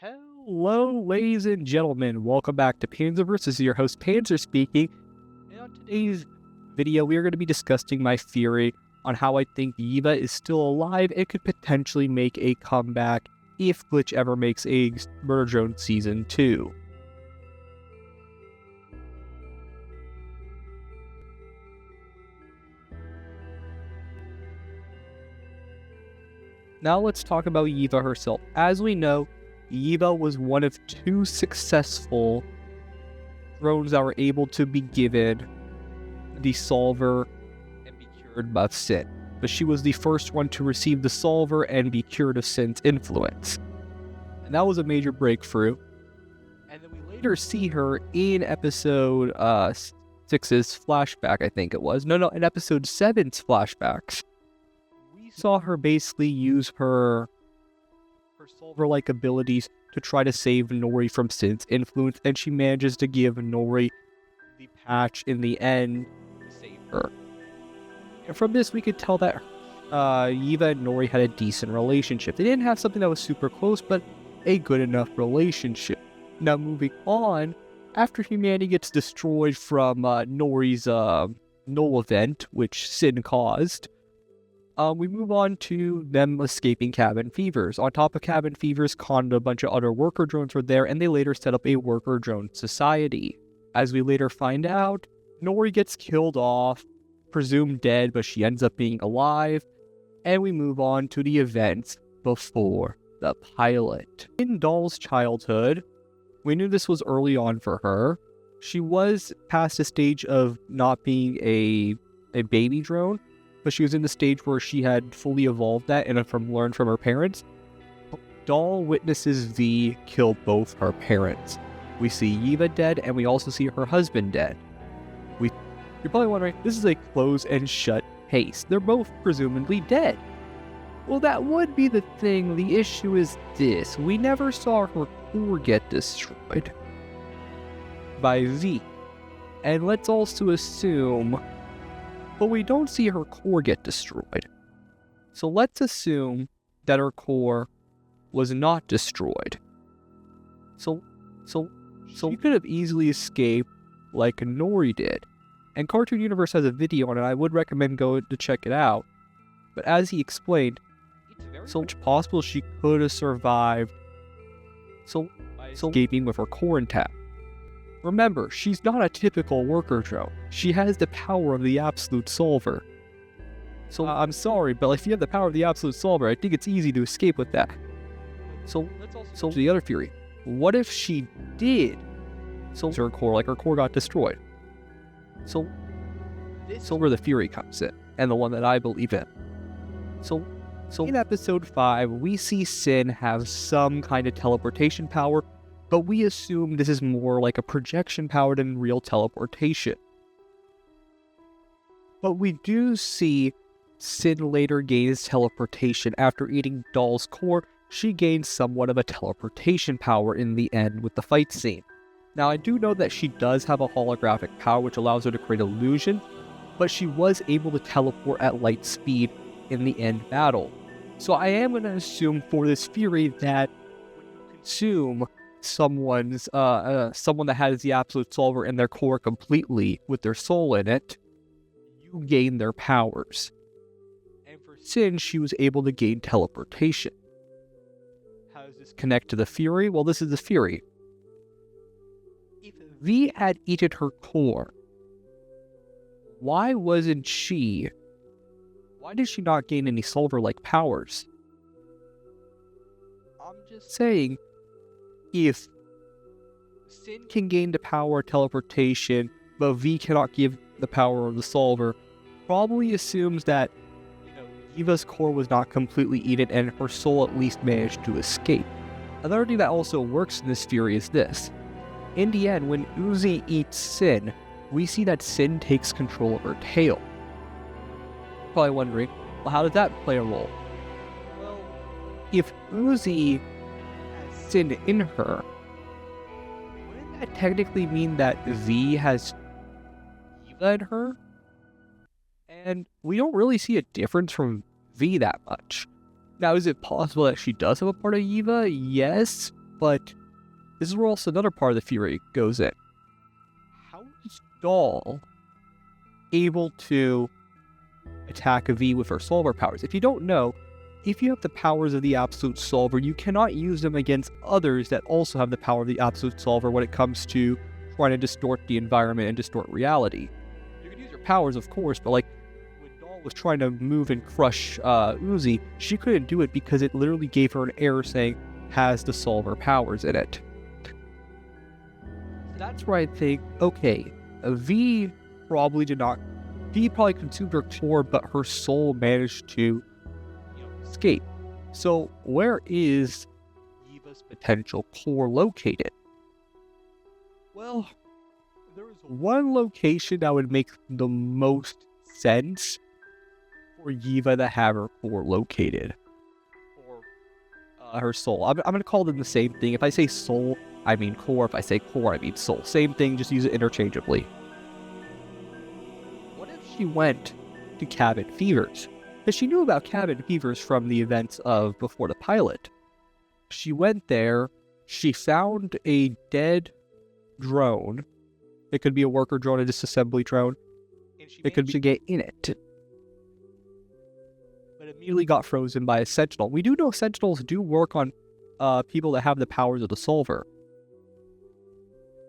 Hello, ladies and gentlemen. Welcome back to Panzer vs. Your host, Panzer speaking. And on today's video, we are going to be discussing my theory on how I think Yeva is still alive and could potentially make a comeback if Glitch ever makes a Murder Drone Season 2. Now let's talk about Yeva herself. As we know, Yeva was one of two successful drones that were able to be given the solver and be cured by Sin. But she was the first one to receive the solver and be cured of Sin's influence. And that was a major breakthrough. And then we later see her in episode 6's flashback, I think it was. No, in episode 7's flashbacks. We saw her basically use her solver-like abilities to try to save Nori from Sin's influence, and she manages to give Nori the patch in the end to save her. And from this, we could tell that Yeva and Nori had a decent relationship. They didn't have something that was super close, but a good enough relationship. Now, moving on, after humanity gets destroyed from Nori's null event, which Sin caused, we move on to them escaping cabin fevers. On top of cabin fevers, Khan and a bunch of other worker drones were there, and they later set up a worker drone society. As we later find out, Nori gets killed off, presumed dead, but she ends up being alive, and we move on to the events before the pilot. In Doll's childhood, we knew this was early on for her. She was past the stage of not being a baby drone, but she was in the stage where she had fully evolved that and learned from her parents. Doll witnesses V kill both her parents. We see Yeva dead, and we also see her husband dead. You're probably wondering, this is a close and shut case. They're both presumably dead. Well, that would be the thing. The issue is this. We never saw her core get destroyed by V. And let's also assume, but we don't see her core get destroyed. So let's assume that her core was not destroyed. So you could have easily escaped like Nori did. And Cartoon Universe has a video on it. I would recommend going to check it out. But as he explained, it's very much possible she could have survived by escaping with her core intact. Remember, she's not a typical worker drone. She has the power of the absolute solver. So I'm sorry, but if you have the power of the absolute solver, I think it's easy to escape with that. So the other theory. What if she did? So her core got destroyed. So where the theory comes in, and the one that I believe in. So in episode 5, we see Sin have some kind of teleportation power, but we assume this is more like a projection power than real teleportation. But we do see Sin later gains teleportation. After eating Doll's core, she gains somewhat of a teleportation power in the end with the fight scene. Now, I do know that she does have a holographic power which allows her to create illusion, but she was able to teleport at light speed in the end battle. So I am going to assume for this theory that when you consume someone that has the absolute solver in their core completely with their soul in it, you gain their powers. And for Sin, she was able to gain teleportation. How does this connect to the theory? Well, this is the theory. If V had eaten her core, why did she not gain any solver-like powers? I'm just saying, if Sin can gain the power of teleportation, but V cannot give the power of the solver, probably assumes that Yeva's core was not completely eaten and her soul at least managed to escape. Another thing that also works in this theory is this. In the end, when Uzi eats Sin, we see that Sin takes control of her tail. Probably wondering, well, how does that play a role? Well, if Uzi has Sin in her, wouldn't that technically mean that V has Yeva in her? And we don't really see a difference from V that much. Now, is it possible that she does have a part of Yeva? Yes, But this is where also another part of the theory goes in. How is Doll able to attack a V with her solver powers? If you don't know, if you have the powers of the Absolute Solver, you cannot use them against others that also have the power of the Absolute Solver when it comes to trying to distort the environment and distort reality. You can use your powers, of course, but like when Doll was trying to move and crush Uzi, she couldn't do it because it literally gave her an error saying has the solver powers in it. That's where I think, okay, V probably consumed her core, but her soul managed to escape. So where is Yeva's potential core located? Well, there is one location that would make the most sense for Yeva to have her core located. Or her soul. I'm going to call them the same thing. If I say soul, I mean core. If I say core, I mean soul. Same thing, just use it interchangeably. What if she went to Cabin Fevers? Because she knew about Cabin Fevers from the events of before the pilot. She went there, she found a dead drone. It could be a worker drone, a disassembly drone. It could be to get in it. But immediately got frozen by a Sentinel. We do know Sentinels do work on people that have the powers of the Solver.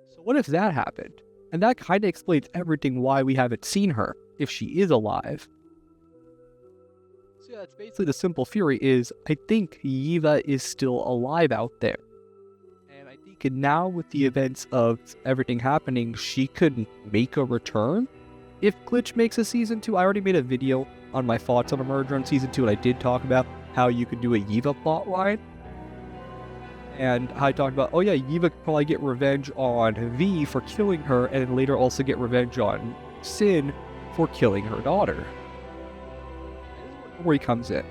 So what if that happened? And that kind of explains everything why we haven't seen her, if she is alive. So yeah, that's basically the simple theory is, I think Yeva is still alive out there. And I think now with the events of everything happening, she could make a return. If Glitch makes a Season 2, I already made a video on my thoughts on a merger on Season 2, and I did talk about how you could do a Yeva plotline. And I talked about, oh yeah, Yeva could probably get revenge on V for killing her, and then later also get revenge on Sin for killing her daughter. Nori comes in.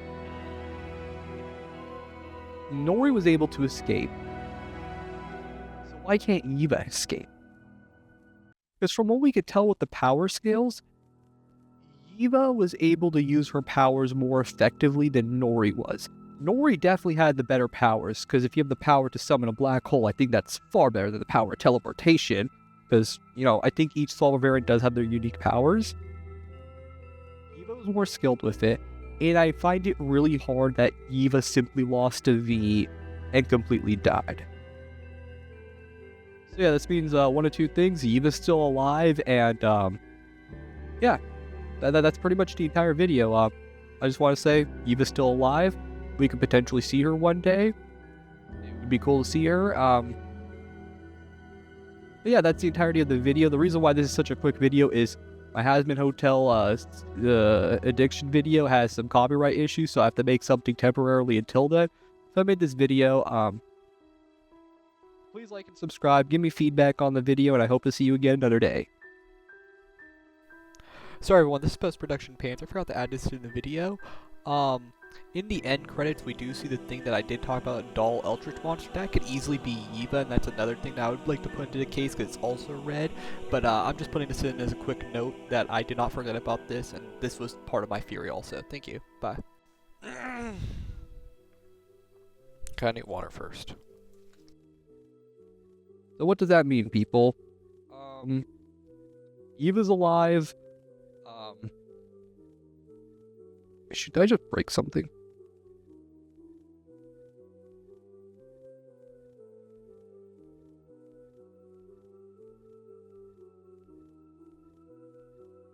Nori was able to escape. So why can't Yeva escape? Because from what we could tell with the power scales, Yeva was able to use her powers more effectively than Nori was. Nori definitely had the better powers, because if you have the power to summon a black hole, I think that's far better than the power of teleportation. Because, I think each solver variant does have their unique powers. Yeva was more skilled with it. And I find it really hard that Yeva simply lost to V and completely died. So yeah, this means one of two things. Yeva's still alive, and yeah, that's pretty much the entire video. I just want to say, Yeva's still alive. We could potentially see her one day. It would be cool to see her. But yeah, that's the entirety of the video. The reason why this is such a quick video is my Hasman Hotel addiction video has some copyright issues, so I have to make something temporarily until then. So I made this video. Please like and subscribe, give me feedback on the video, and I hope to see you again another day. Sorry everyone, this is post-production Pants. I forgot to add this in the video. In the end credits, we do see the thing that I did talk about in Doll Eldritch Monster. That could easily be Yeva, and that's another thing that I would like to put into the case because it's also red. But I'm just putting this in as a quick note that I did not forget about this, and this was part of my theory also. Thank you. Bye. Kinda need water first. So what does that mean, people? Yeva's alive. Should I just break something?